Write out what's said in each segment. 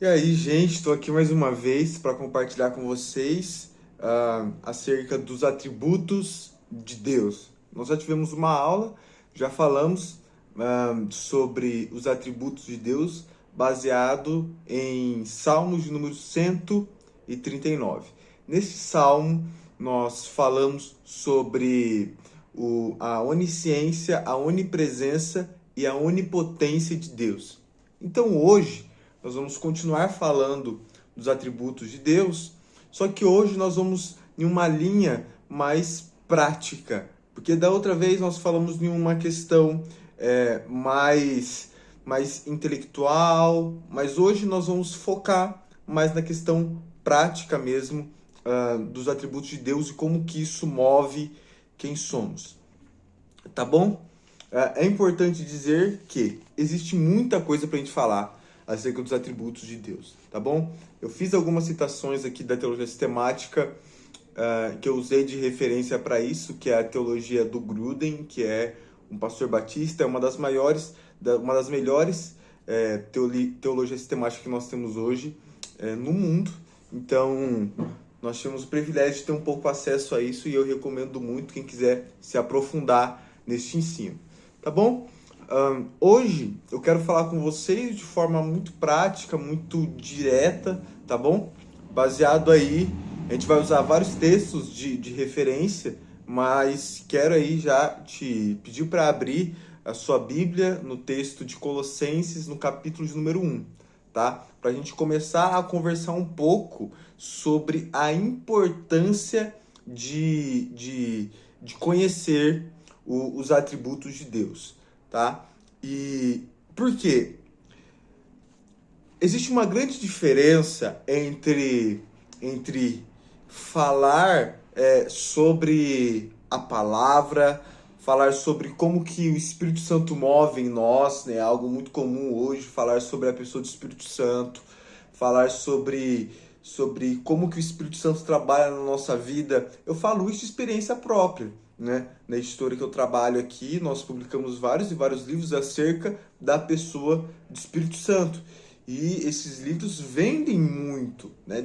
E aí, gente, estou aqui mais uma vez para compartilhar com vocês acerca dos atributos de Deus. Nós já tivemos uma aula, já falamos sobre os atributos de Deus baseado em Salmos de número 139. Nesse salmo, nós falamos sobre a onisciência, a onipresença e a onipotência de Deus. Então, hoje, nós vamos continuar falando dos atributos de Deus, só que hoje nós vamos em uma linha mais prática, porque da outra vez nós falamos em uma questão mais intelectual, mas hoje nós vamos focar mais na questão prática mesmo, dos atributos de Deus e como que isso move quem somos. Tá bom? É importante dizer que existe muita coisa para a gente falar acerca dos atributos de Deus, tá bom? Eu fiz algumas citações aqui da teologia sistemática que eu usei de referência para isso, que é a teologia do Gruden, que é um pastor batista, é uma das melhores teologias sistemáticas que nós temos hoje no mundo. Então, nós temos o privilégio de ter um pouco acesso a isso e eu recomendo muito quem quiser se aprofundar neste ensino, tá bom? Hoje eu quero falar com vocês de forma muito prática, muito direta, tá bom? Baseado aí, a gente vai usar vários textos de referência, mas quero aí já te pedir para abrir a sua Bíblia no texto de Colossenses, no capítulo de número 1, tá? Para a gente começar a conversar um pouco sobre a importância de conhecer os atributos de Deus, tá? E por quê? Existe uma grande diferença entre falar sobre a palavra, falar sobre como que o Espírito Santo move em nós, né? Algo muito comum hoje, falar sobre a pessoa do Espírito Santo, falar sobre como que o Espírito Santo trabalha na nossa vida. Eu falo isso de experiência própria, né? Na editora que eu trabalho aqui, nós publicamos vários e vários livros acerca da pessoa do Espírito Santo. E esses livros vendem muito, né?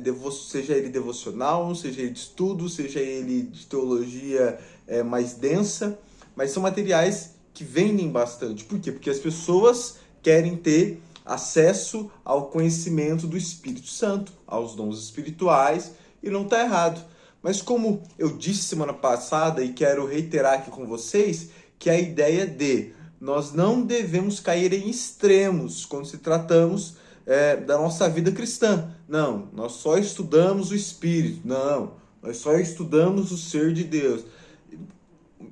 Seja ele devocional, seja ele de estudo, seja ele de teologia mais densa, mas são materiais que vendem bastante. Por quê? Porque as pessoas querem ter acesso ao conhecimento do Espírito Santo, aos dons espirituais, e não está errado. Mas como eu disse semana passada e quero reiterar aqui com vocês, que a ideia de nós não devemos cair em extremos quando se tratamos da nossa vida cristã. Não, nós só estudamos o Espírito. Não, nós só estudamos o ser de Deus.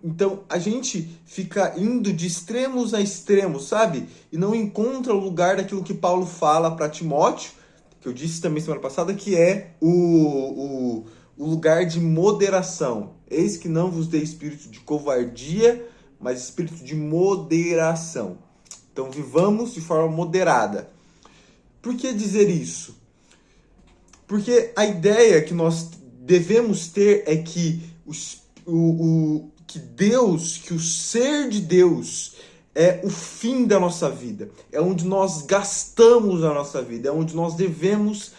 Então, a gente fica indo de extremos a extremos, sabe? E não encontra o lugar daquilo que Paulo fala para Timóteo, que eu disse também semana passada, que é o lugar de moderação. Eis que não vos dei espírito de covardia, mas espírito de moderação. Então, vivamos de forma moderada. Por que dizer isso? Porque a ideia que nós devemos ter é que que Deus, que o ser de Deus é o fim da nossa vida, é onde nós gastamos a nossa vida, é onde nós devemos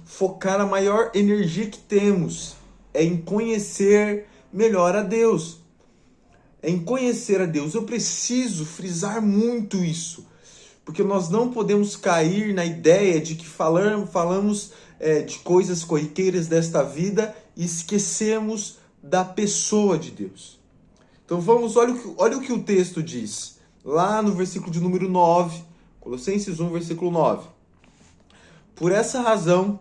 focar a maior energia que temos, é em conhecer melhor a Deus, é em conhecer a Deus. Eu preciso frisar muito isso, porque nós não podemos cair na ideia de que falamos de coisas corriqueiras desta vida e esquecemos da pessoa de Deus. Então olha o que o texto diz, lá no versículo de número 9, Colossenses 1, versículo 9. Por essa razão,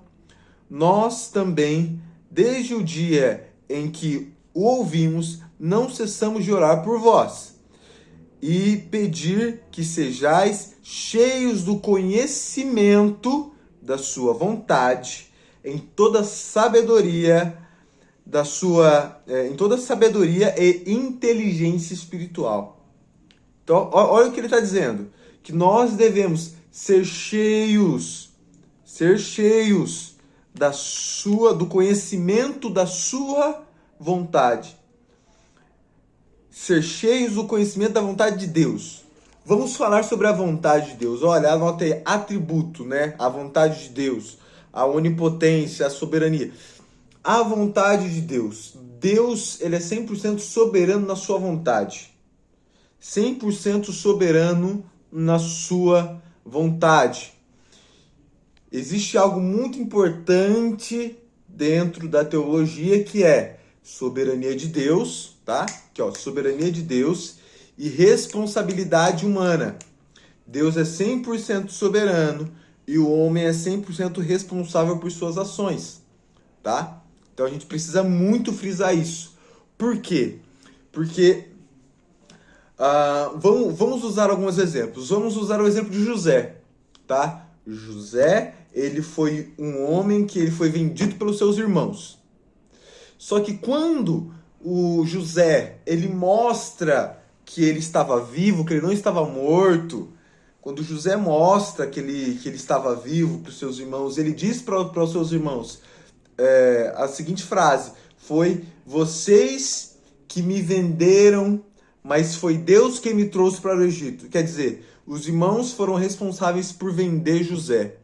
nós também, desde o dia em que o ouvimos, não cessamos de orar por vós e pedir que sejais cheios do conhecimento da sua vontade, em toda sabedoria em toda sabedoria e inteligência espiritual. Então, olha o que ele está dizendo, que nós devemos ser cheios do conhecimento da sua vontade. Ser cheios do conhecimento da vontade de Deus. Vamos falar sobre a vontade de Deus. Olha, anota aí, atributo, né? A vontade de Deus, a onipotência, a soberania. A vontade de Deus. Deus, ele é 100% soberano na sua vontade. 100% soberano na sua vontade. Existe algo muito importante dentro da teologia que é soberania de Deus, tá? Aqui, ó, soberania de Deus e responsabilidade humana. Deus é 100% soberano e o homem é 100% responsável por suas ações, tá? Então a gente precisa muito frisar isso. Por quê? Porque vamos usar alguns exemplos. Vamos usar o exemplo de José, tá? José, ele foi um homem que ele foi vendido pelos seus irmãos. Só que quando o José, ele mostra que ele estava vivo, que ele não estava morto, quando José mostra que ele estava vivo para os seus irmãos, ele diz para os seus irmãos a seguinte frase, foi: vocês que me venderam, mas foi Deus quem me trouxe para o Egito. Quer dizer, os irmãos foram responsáveis por vender José.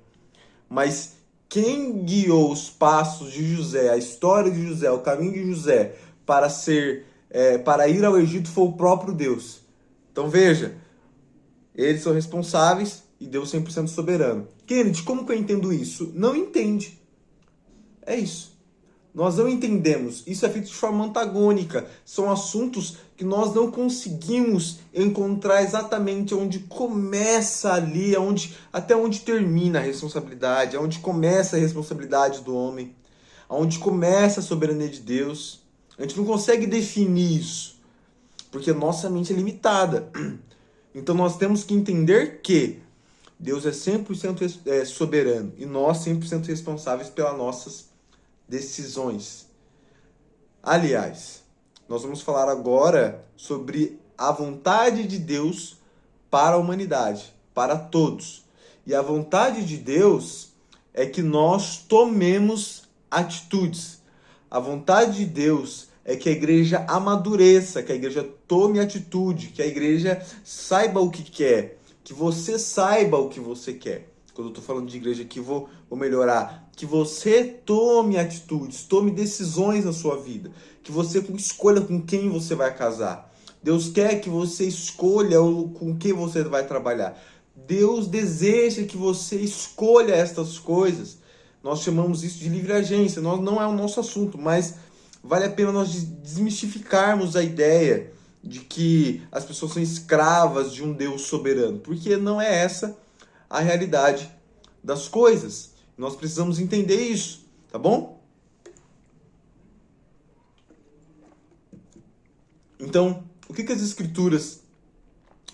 Mas quem guiou os passos de José, a história de José, o caminho de José para ir ao Egito foi o próprio Deus. Então veja, eles são responsáveis e Deus 100% soberano. Kennedy, como que eu entendo isso? Não entende. É isso. Nós não entendemos. Isso é feito de forma antagônica. São assuntos que nós não conseguimos encontrar exatamente onde começa ali, até onde termina a responsabilidade, onde começa a responsabilidade do homem, onde começa a soberania de Deus. A gente não consegue definir isso, porque nossa mente é limitada. Então nós temos que entender que Deus é 100% soberano e nós 100% responsáveis pelas nossas decisões. Aliás, nós vamos falar agora sobre a vontade de Deus para a humanidade, para todos. E a vontade de Deus é que nós tomemos atitudes. A vontade de Deus é que a igreja amadureça, que a igreja tome atitude, que a igreja saiba o que quer, que você saiba o que você quer. Quando eu estou falando de igreja aqui, vou melhorar. Que você tome atitudes, tome decisões na sua vida. Que você escolha com quem você vai casar. Deus quer que você escolha com quem você vai trabalhar. Deus deseja que você escolha estas coisas. Nós chamamos isso de livre agência. Não é o nosso assunto, mas vale a pena nós desmistificarmos a ideia de que as pessoas são escravas de um Deus soberano. Porque não é essa a realidade das coisas. Nós precisamos entender isso, tá bom? Então, o que as Escrituras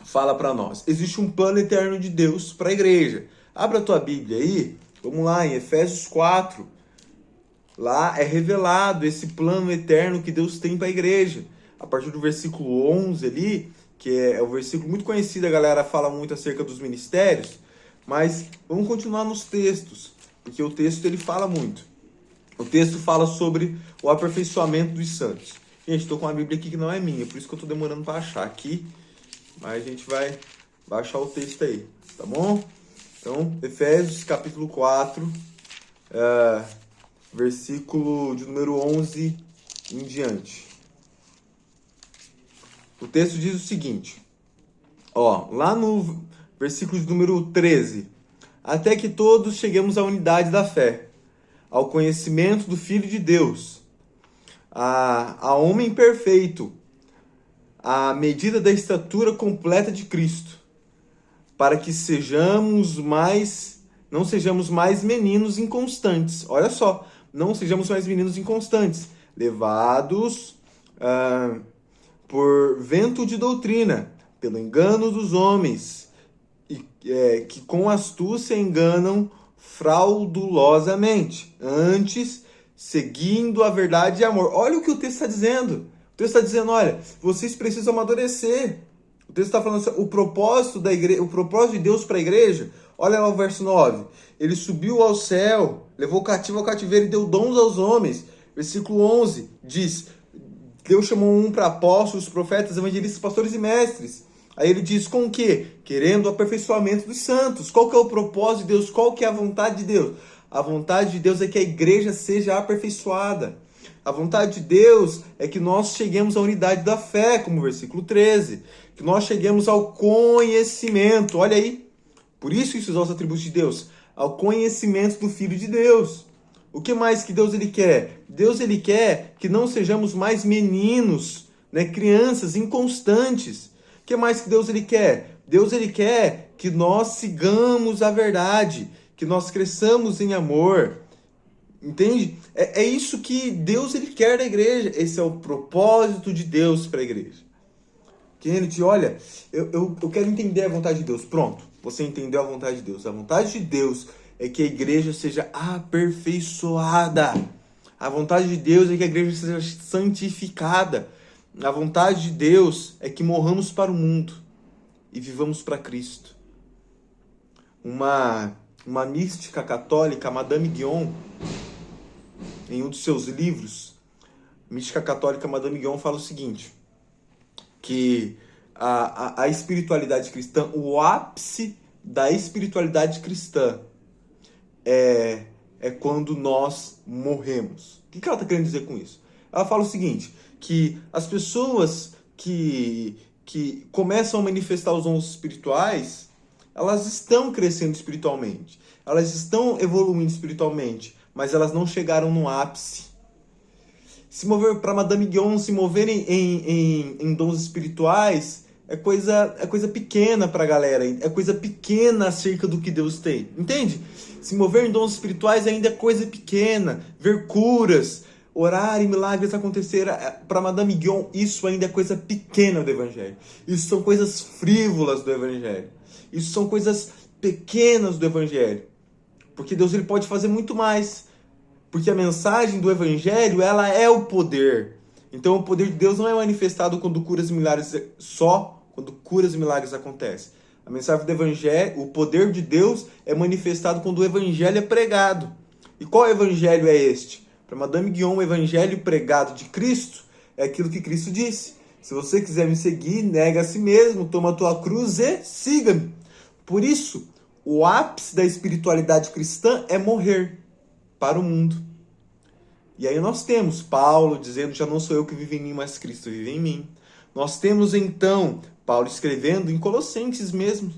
falam para nós? Existe um plano eterno de Deus para a igreja. Abra a tua Bíblia aí, vamos lá, em Efésios 4. Lá é revelado esse plano eterno que Deus tem para a igreja. A partir do versículo 11 ali, que é o versículo muito conhecido, a galera fala muito acerca dos ministérios, mas vamos continuar nos textos, porque o texto ele fala muito. O texto fala sobre o aperfeiçoamento dos santos. Gente, estou com uma Bíblia aqui que não é minha, por isso que eu estou demorando para achar aqui, mas a gente vai achar o texto aí, tá bom? Então, Efésios capítulo 4, versículo de número 11 em diante. O texto diz o seguinte, lá no versículo de número 13. Até que todos cheguemos à unidade da fé, ao conhecimento do Filho de Deus, a homem perfeito, à medida da estatura completa de Cristo, para que não sejamos mais meninos inconstantes. Olha só, não sejamos mais meninos inconstantes, levados por vento de doutrina, pelo engano dos homens, que com astúcia enganam fraudulosamente, antes seguindo a verdade e amor. Olha o que o texto está dizendo. O texto está dizendo, olha, vocês precisam amadurecer. O texto está falando assim, o propósito da igreja, o propósito de Deus para a igreja. Olha lá o verso 9. Ele subiu ao céu, levou o cativo ao cativeiro e deu dons aos homens. Versículo 11 diz, Deus chamou um para apóstolos, profetas, evangelistas, pastores e mestres. Aí ele diz com o quê? Querendo o aperfeiçoamento dos santos. Qual que é o propósito de Deus? Qual que é a vontade de Deus? A vontade de Deus é que a igreja seja aperfeiçoada. A vontade de Deus é que nós cheguemos à unidade da fé, como o versículo 13. Que nós cheguemos ao conhecimento. Olha aí. Por isso são os atributos de Deus. Ao conhecimento do Filho de Deus. O que mais que Deus ele quer? Deus ele quer que não sejamos mais meninos, né, crianças inconstantes. O que mais que Deus ele quer? Deus ele quer que nós sigamos a verdade, que nós cresçamos em amor. Entende? É isso que Deus ele quer da igreja. Esse é o propósito de Deus para a igreja. Kennedy, olha, eu quero entender a vontade de Deus. Pronto, você entendeu a vontade de Deus. A vontade de Deus é que a igreja seja aperfeiçoada. A vontade de Deus é que a igreja seja santificada. A vontade de Deus é que morramos para o mundo e vivamos para Cristo. Uma mística católica, Madame Guyon, em um dos seus livros, mística católica Madame Guyon fala o seguinte, que a espiritualidade cristã, o ápice da espiritualidade cristã é quando nós morremos. O que ela está querendo dizer com isso? Ela fala o seguinte, que as pessoas que começam a manifestar os dons espirituais, elas estão crescendo espiritualmente, elas estão evoluindo espiritualmente, mas elas não chegaram no ápice. Se mover para Madame Guyon, se moverem em dons espirituais, é coisa pequena para a galera, é coisa pequena acerca do que Deus tem, entende? Se mover em dons espirituais ainda é coisa pequena, ver curas, orar e milagres acontecer, para Madame Guyon, isso ainda é coisa pequena do Evangelho. Isso são coisas frívolas do Evangelho. Isso são coisas pequenas do Evangelho. Porque Deus ele pode fazer muito mais. Porque a mensagem do Evangelho, ela é o poder. Então o poder de Deus não é manifestado quando curas e milagres, só quando curas e milagres acontecem. A mensagem do Evangelho, o poder de Deus é manifestado quando o Evangelho é pregado. E qual Evangelho é este? Para Madame Guyon, o Evangelho pregado de Cristo é aquilo que Cristo disse. Se você quiser me seguir, nega a si mesmo, toma a tua cruz e siga-me. Por isso, o ápice da espiritualidade cristã é morrer para o mundo. E aí nós temos Paulo dizendo, já não sou eu que vivo em mim, mas Cristo vive em mim. Nós temos então Paulo escrevendo em Colossenses mesmo,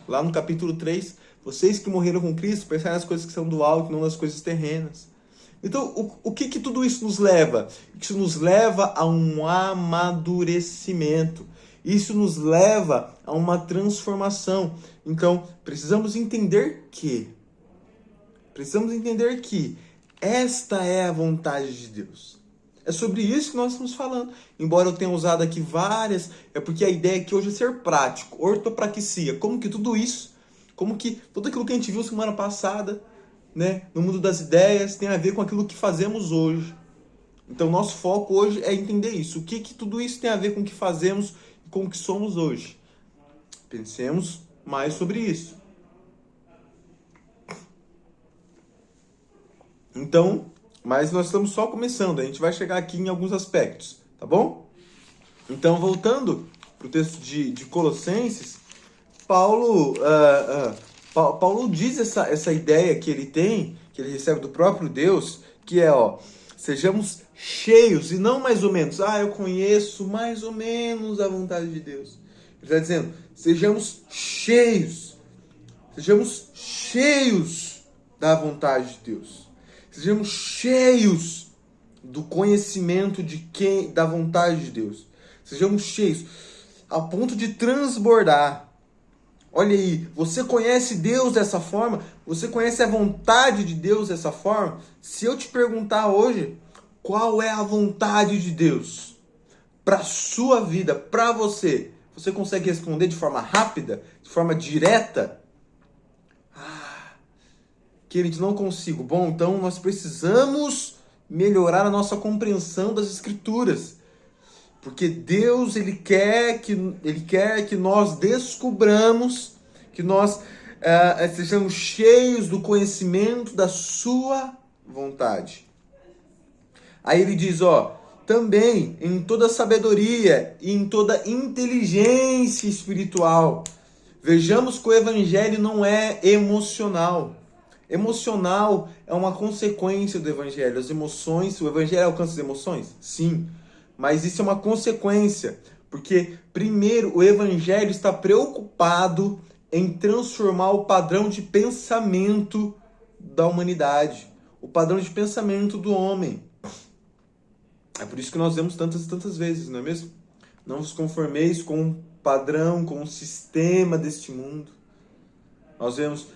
lá no capítulo 3, vocês que morreram com Cristo, pensai nas coisas que são do alto, não nas coisas terrenas. Então, o que tudo isso nos leva? Isso nos leva a um amadurecimento. Isso nos leva a uma transformação. Então, precisamos entender que esta é a vontade de Deus. É sobre isso que nós estamos falando. Embora eu tenha usado aqui várias, é porque a ideia aqui hoje é ser prático, ortopraxia. Como que tudo isso, como que tudo aquilo que a gente viu semana passada, né, no mundo das ideias, tem a ver com aquilo que fazemos hoje. Então, nosso foco hoje é entender isso. O que tudo isso tem a ver com o que fazemos e com o que somos hoje. Pensemos mais sobre isso. Então, mas nós estamos só começando. A gente vai chegar aqui em alguns aspectos, tá bom? Então, voltando para o texto de Colossenses, Paulo diz essa ideia que ele tem, que ele recebe do próprio Deus, que é, sejamos cheios e não mais ou menos. Eu conheço mais ou menos a vontade de Deus. Ele está dizendo, sejamos cheios da vontade de Deus. Sejamos cheios do conhecimento da vontade de Deus. Sejamos cheios a ponto de transbordar. Olha aí, você conhece Deus dessa forma? Você conhece a vontade de Deus dessa forma? Se eu te perguntar hoje, qual é a vontade de Deus para a sua vida, para você? Você consegue responder de forma rápida, de forma direta? Queridos, não consigo. Bom, então nós precisamos melhorar a nossa compreensão das Escrituras. Porque Deus, Ele quer que nós descubramos, que nós sejamos cheios do conhecimento da sua vontade. Aí ele diz, também em toda sabedoria e em toda inteligência espiritual. Vejamos que o evangelho não é emocional. Emocional é uma consequência do evangelho. As emoções, o evangelho alcança as emoções? Sim, mas isso é uma consequência, porque primeiro o evangelho está preocupado em transformar o padrão de pensamento da humanidade, o padrão de pensamento do homem. É por isso que nós vemos tantas e tantas vezes, não é mesmo? Não vos conformeis com o padrão, com o sistema deste mundo. Nós vemos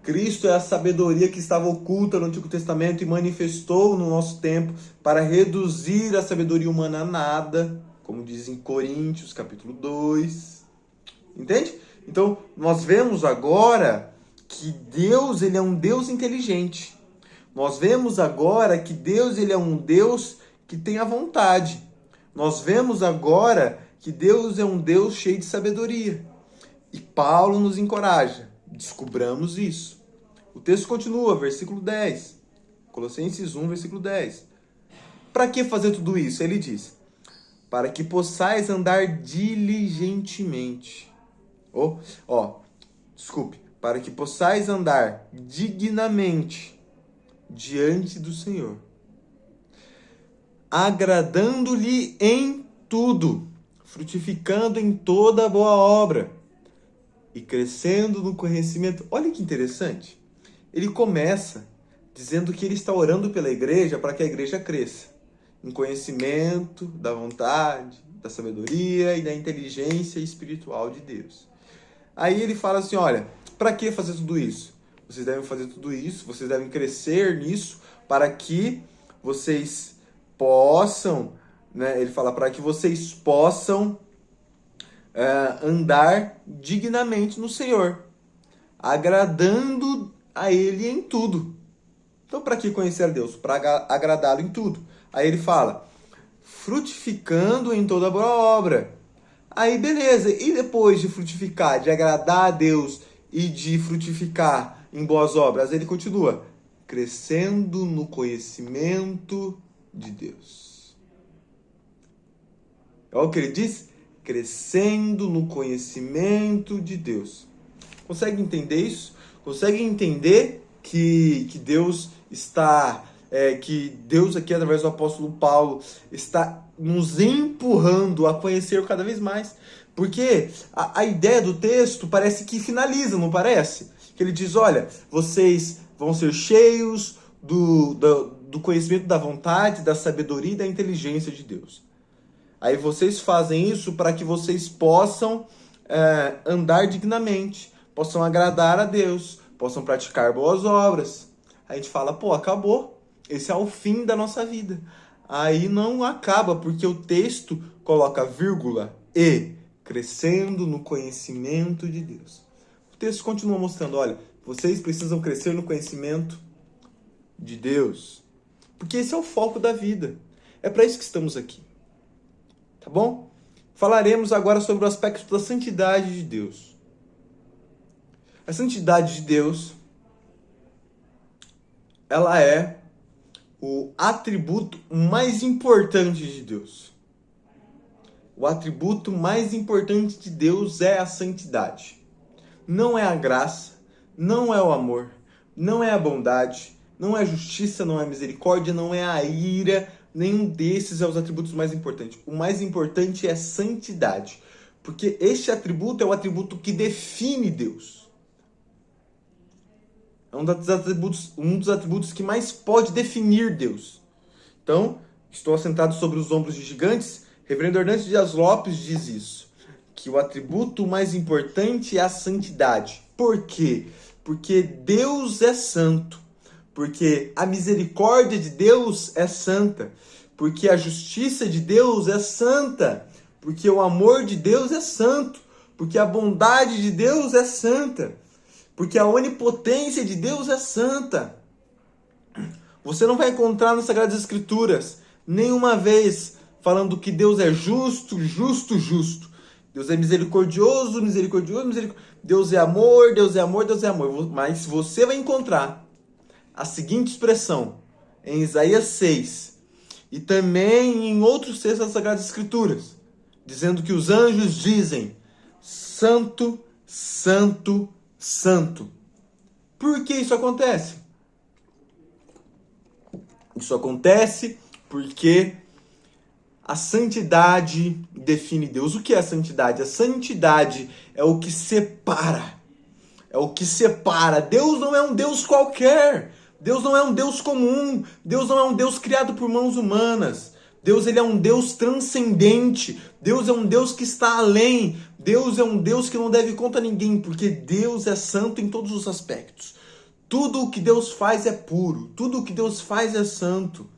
Cristo é a sabedoria que estava oculta no Antigo Testamento e manifestou no nosso tempo para reduzir a sabedoria humana a nada, como diz em Coríntios, capítulo 2. Entende? Então, nós vemos agora que Deus, ele é um Deus inteligente. Nós vemos agora que Deus, ele é um Deus que tem a vontade. Nós vemos agora que Deus é um Deus cheio de sabedoria. E Paulo nos encoraja. Descubramos isso. O texto continua, versículo 10. Colossenses 1, versículo 10. Para que fazer tudo isso? Ele diz: para que possais andar diligentemente. Para que possais andar dignamente diante do Senhor, agradando-lhe em tudo, frutificando em toda boa obra e crescendo no conhecimento. Olha que interessante. Ele começa dizendo que ele está orando pela igreja para que a igreja cresça em conhecimento da vontade, da sabedoria e da inteligência espiritual de Deus. Aí ele fala assim, olha, para que fazer tudo isso? Vocês devem fazer tudo isso, vocês devem crescer nisso para que vocês possam, né? Ele fala para que vocês possam andar dignamente no Senhor, agradando a Ele em tudo. Então, para que conhecer a Deus? Para agradá-lo em tudo. Aí ele fala, frutificando em toda boa obra. Aí, beleza. E depois de frutificar, de agradar a Deus e de frutificar em boas obras, ele continua, crescendo no conhecimento de Deus. Olha o que ele diz? Crescendo no conhecimento de Deus. Consegue entender isso? Consegue entender que Deus está... que Deus aqui, através do apóstolo Paulo, está nos empurrando a conhecer cada vez mais. Porque a ideia do texto parece que finaliza, não parece? Que ele diz, olha, vocês vão ser cheios do conhecimento da vontade, da sabedoria e da inteligência de Deus. Aí vocês fazem isso para que vocês possam andar dignamente, possam agradar a Deus, possam praticar boas obras. Aí a gente fala, pô, acabou. Esse é o fim da nossa vida. Aí não acaba, porque o texto coloca vírgula e crescendo no conhecimento de Deus. O texto continua mostrando, olha, vocês precisam crescer no conhecimento de Deus. Porque esse é o foco da vida. É para isso que estamos aqui. Tá bom? Falaremos agora sobre o aspecto da santidade de Deus. A santidade de Deus, ela é o atributo mais importante de Deus. O atributo mais importante de Deus é a santidade. Não é a graça, não é o amor, não é a bondade, não é a justiça, não é a misericórdia, não é a ira. Nenhum desses é os atributos mais importantes. O mais importante é a santidade. Porque este atributo é o atributo que define Deus. É um dos atributos que mais pode definir Deus. Então, estou assentado sobre os ombros de gigantes. Reverendo Hernandes Dias Lopes diz isso. Que o atributo mais importante é a santidade. Por quê? Porque Deus é santo. Porque a misericórdia de Deus é santa. Porque a justiça de Deus é santa. Porque o amor de Deus é santo. Porque a bondade de Deus é santa. Porque a onipotência de Deus é santa. Você não vai encontrar nas Sagradas Escrituras nenhuma vez falando que Deus é justo, justo, justo. Deus é misericordioso, misericordioso, misericordioso. Deus é amor, Deus é amor, Deus é amor. Mas você vai encontrar a seguinte expressão em Isaías 6, e também em outros textos das Sagradas Escrituras, dizendo que os anjos dizem: Santo, Santo, Santo. Por que isso acontece? Isso acontece porque a santidade define Deus. O que é a santidade? A santidade é o que separa. É o que separa. Deus não é um Deus qualquer. Deus não é um Deus comum. Deus não é um Deus criado por mãos humanas. Deus, ele é um Deus transcendente. Deus é um Deus que está além. Deus é um Deus que não deve conta a ninguém, porque Deus é santo em todos os aspectos. Tudo o que Deus faz é puro. Tudo o que Deus faz é santo.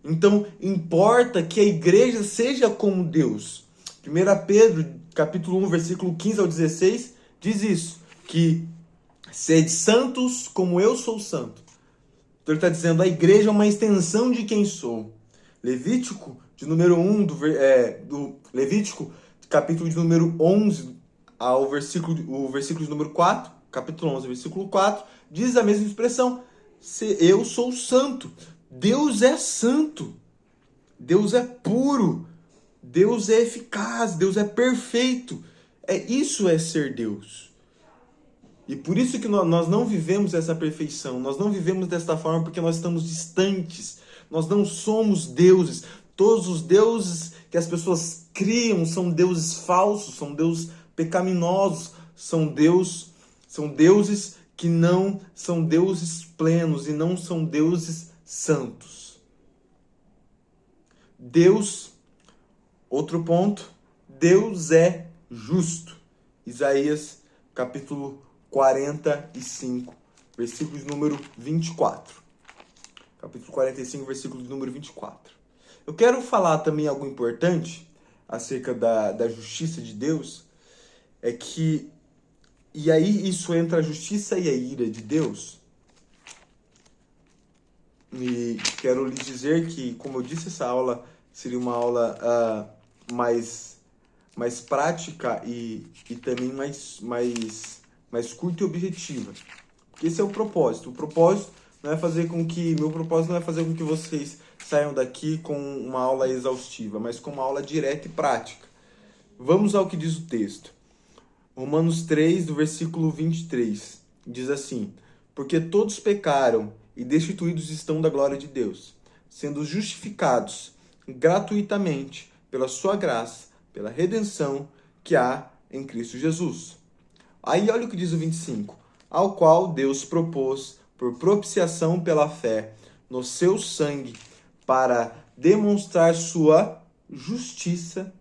Então, importa que a igreja seja como Deus. 1 Pedro, capítulo 1, versículo 15 ao 16, diz isso, que sede santos como eu sou santo. Então ele está dizendo, a igreja é uma extensão de quem sou. Levítico, de número 1, do Levítico, capítulo de número 11, o versículo de número 4, capítulo 11, versículo 4, diz a mesma expressão, eu sou santo. Deus é santo, Deus é puro, Deus é eficaz, Deus é perfeito. Isso é ser Deus. E por isso que nós não vivemos essa perfeição, nós não vivemos desta forma porque nós estamos distantes, nós não somos deuses. Todos os deuses que as pessoas criam são deuses falsos, são deuses pecaminosos, são deuses que não são deuses plenos e não são deuses santos. Deus, outro ponto, Deus é justo. Isaías, capítulo 45, versículo de número 24. Capítulo 45, versículo de número 24. Eu quero falar também algo importante acerca da justiça de Deus, é que, e aí isso entra a justiça e a ira de Deus. E quero lhe dizer que, como eu disse, essa aula seria uma aula mais prática e também mais curta e objetiva. Porque esse é o propósito. Meu propósito não é fazer com que vocês saiam daqui com uma aula exaustiva, mas com uma aula direta e prática. Vamos ao que diz o texto. Romanos 3, do versículo 23, diz assim: porque todos pecaram e destituídos estão da glória de Deus, sendo justificados gratuitamente pela sua graça, pela redenção que há em Cristo Jesus. Aí olha o que diz o 25. Ao qual Deus propôs por propiciação pela fé no seu sangue, para demonstrar sua justiça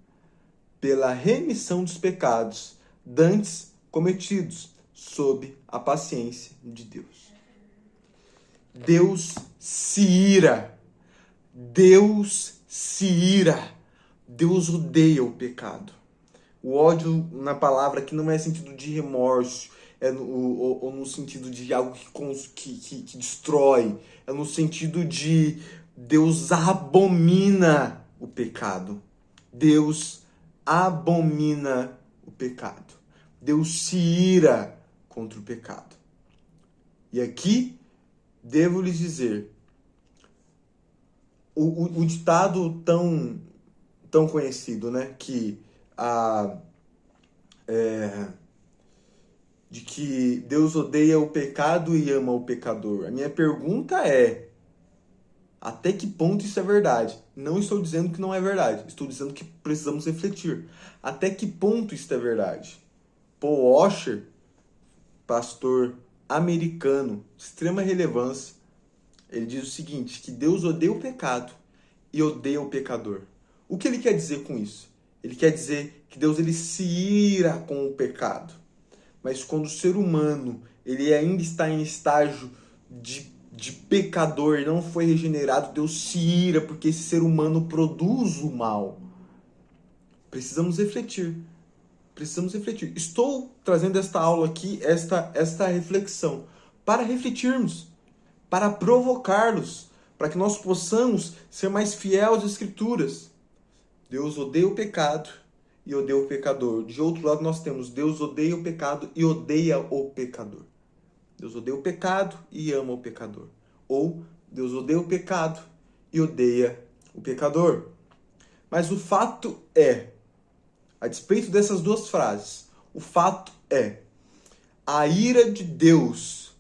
pela remissão dos pecados dantes cometidos sob a paciência de Deus. Deus se ira. Deus se ira. Deus odeia o pecado. O ódio na palavra aqui não é sentido de remorso, ou no sentido de algo que destrói. É no sentido de Deus abomina o pecado. Deus abomina o pecado. Deus se ira contra o pecado. E aqui, devo lhes dizer, o ditado tão conhecido, né, de que Deus odeia o pecado e ama o pecador. A minha pergunta é, até que ponto isso é verdade? Não estou dizendo que não é verdade, estou dizendo que precisamos refletir. Até que ponto isso é verdade? Paul Washer, pastor americano de extrema relevância, ele diz o seguinte, que Deus odeia o pecado e odeia o pecador. O que ele quer dizer com isso? Ele quer dizer que Deus ele se ira com o pecado. Mas quando o ser humano ele ainda está em estágio de pecador e não foi regenerado, Deus se ira porque esse ser humano produz o mal. Precisamos refletir. Estou trazendo esta aula aqui, esta reflexão, para refletirmos, para provocá-los, para que nós possamos ser mais fiéis às Escrituras. Deus odeia o pecado e odeia o pecador. De outro lado nós temos Deus odeia o pecado e odeia o pecador. Deus odeia o pecado e ama o pecador. Ou Deus odeia o pecado e odeia o pecador. Mas o fato é, a despeito dessas duas frases, o fato é, a ira de Deus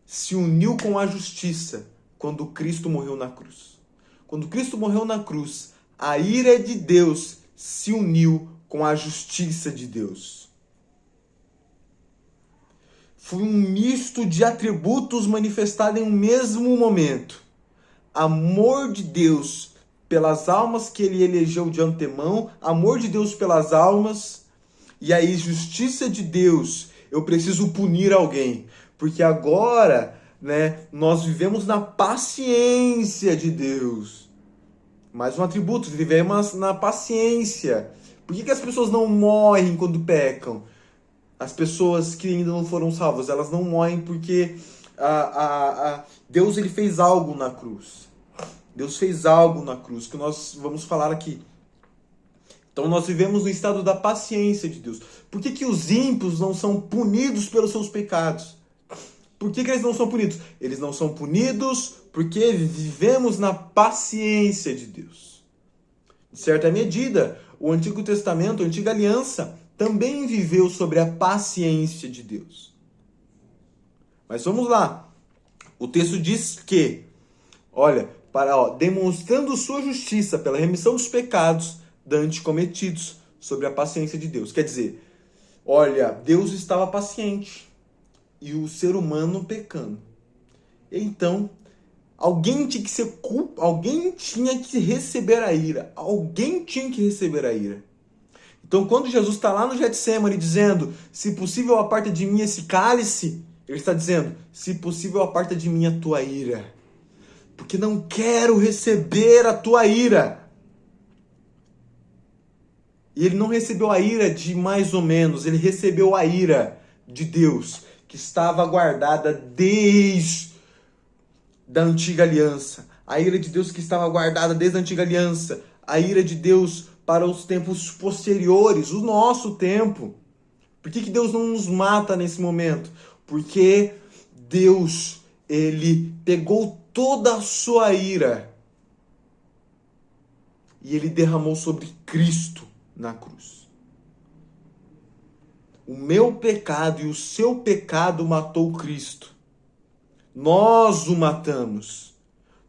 se uniu com a justiça quando Cristo morreu na cruz. Quando Cristo morreu na cruz, a ira de Deus se uniu com a justiça de Deus. Foi um misto de atributos manifestado em um mesmo momento. Amor de Deus pelas almas que ele elegeu de antemão, amor de Deus pelas almas, e aí justiça de Deus. Eu preciso punir alguém, porque agora, nós vivemos na paciência de Deus. Mais um atributo, vivemos na paciência. Por que as pessoas não morrem quando pecam? As pessoas que ainda não foram salvas, elas não morrem porque Deus ele fez algo na cruz. Deus fez algo na cruz, que nós vamos falar aqui. Então nós vivemos no estado da paciência de Deus. Por que os ímpios não são punidos pelos seus pecados? Por que eles não são punidos? Eles não são punidos porque vivemos na paciência de Deus. De certa medida, o Antigo Testamento, a Antiga Aliança, também viveu sobre a paciência de Deus. Mas vamos lá. O texto diz que, demonstrando sua justiça pela remissão dos pecados dantes cometidos sobre a paciência de Deus. Quer dizer, Deus estava paciente e o ser humano pecando. Então, alguém tinha que receber a ira. Alguém tinha que receber a ira. Então, quando Jesus está lá no Getsemane dizendo, se possível aparta de mim esse cálice, ele está dizendo, se possível aparta de mim a tua ira. Porque não quero receber a tua ira. E ele não recebeu a ira de mais ou menos, ele recebeu a ira de Deus, que estava guardada desde a Antiga Aliança. A ira de Deus que estava guardada desde a Antiga Aliança. A ira de Deus para os tempos posteriores, o nosso tempo. Por que Deus não nos mata nesse momento? Porque Deus, ele pegou toda a sua ira e ele derramou sobre Cristo na cruz. O meu pecado e o seu pecado matou Cristo. Nós o matamos.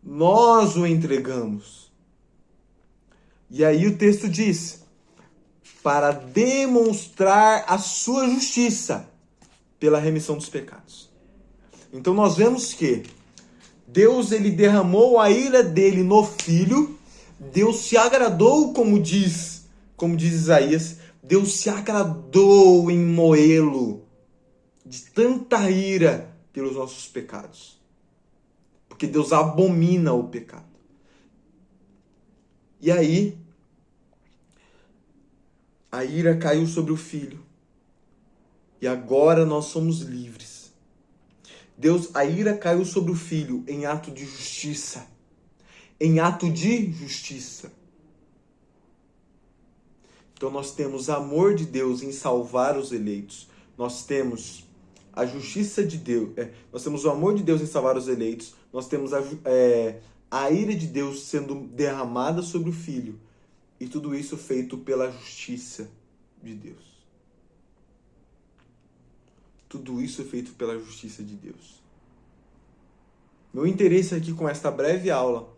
Nós o entregamos. E aí o texto diz, para demonstrar a sua justiça pela remissão dos pecados. Então nós vemos que Deus ele derramou a ira dele no Filho. Deus se agradou, como diz Isaías, Deus se agradou em moê-lo de tanta ira pelos nossos pecados. Porque Deus abomina o pecado. E aí, a ira caiu sobre o Filho. E agora nós somos livres. A ira caiu sobre o Filho em ato de justiça. Em ato de justiça. Então nós temos amor de Deus em salvar os eleitos. Nós temos a justiça de Deus. Nós temos o amor de Deus em salvar os eleitos. Nós temos a ira de Deus sendo derramada sobre o Filho. E tudo isso feito pela justiça de Deus. Tudo isso é feito pela justiça de Deus. Meu interesse aqui com esta breve aula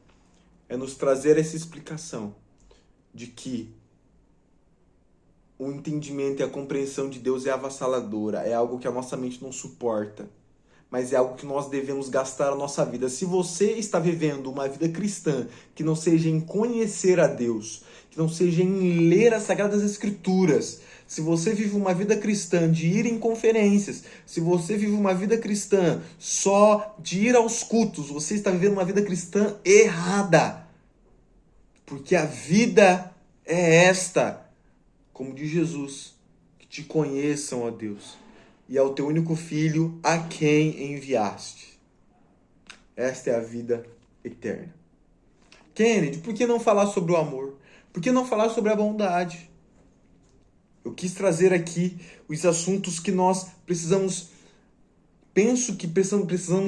é nos trazer essa explicação de que o entendimento e a compreensão de Deus é avassaladora, é algo que a nossa mente não suporta, mas é algo que nós devemos gastar a nossa vida. Se você está vivendo uma vida cristã que não seja em conhecer a Deus, que não seja em ler as Sagradas Escrituras, se você vive uma vida cristã de ir em conferências, se você vive uma vida cristã só de ir aos cultos, você está vivendo uma vida cristã errada. Porque a vida é esta, como diz Jesus, que te conheçam, ó Deus, e ao teu único Filho a quem enviaste. Esta é a vida eterna. Kennedy, por que não falar sobre o amor? Por que não falar sobre a bondade? Eu quis trazer aqui os assuntos que nós precisamos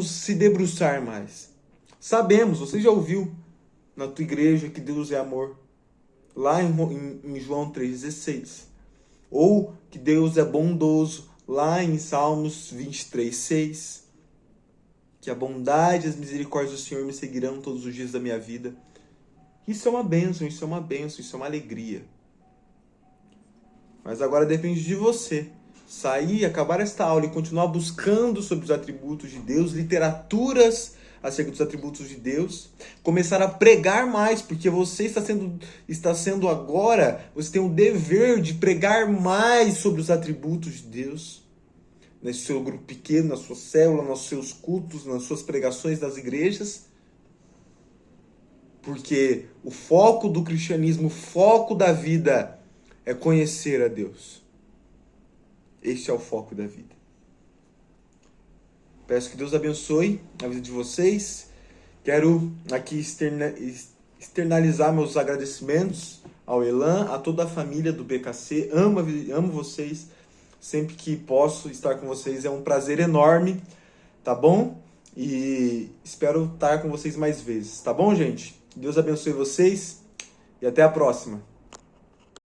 se debruçar mais. Sabemos, você já ouviu, na tua igreja que Deus é amor, lá em João 3,16. Ou que Deus é bondoso, lá em Salmos 23,6. Que a bondade e as misericórdias do Senhor me seguirão todos os dias da minha vida. Isso é uma bênção, isso é uma bênção, isso é uma alegria. Mas agora depende de você sair, acabar esta aula e continuar buscando sobre os atributos de Deus, literaturas acerca dos atributos de Deus, começar a pregar mais, porque você está sendo agora, você tem o dever de pregar mais sobre os atributos de Deus, no seu grupo pequeno, na sua célula, nos seus cultos, nas suas pregações das igrejas, porque o foco do cristianismo, o foco da vida é conhecer a Deus. Este é o foco da vida. Peço que Deus abençoe a vida de vocês. Quero aqui externalizar meus agradecimentos ao Elan, a toda a família do BKC. Amo vocês. Sempre que posso estar com vocês é um prazer enorme, tá bom? E espero estar com vocês mais vezes, tá bom, gente? Deus abençoe vocês e até a próxima.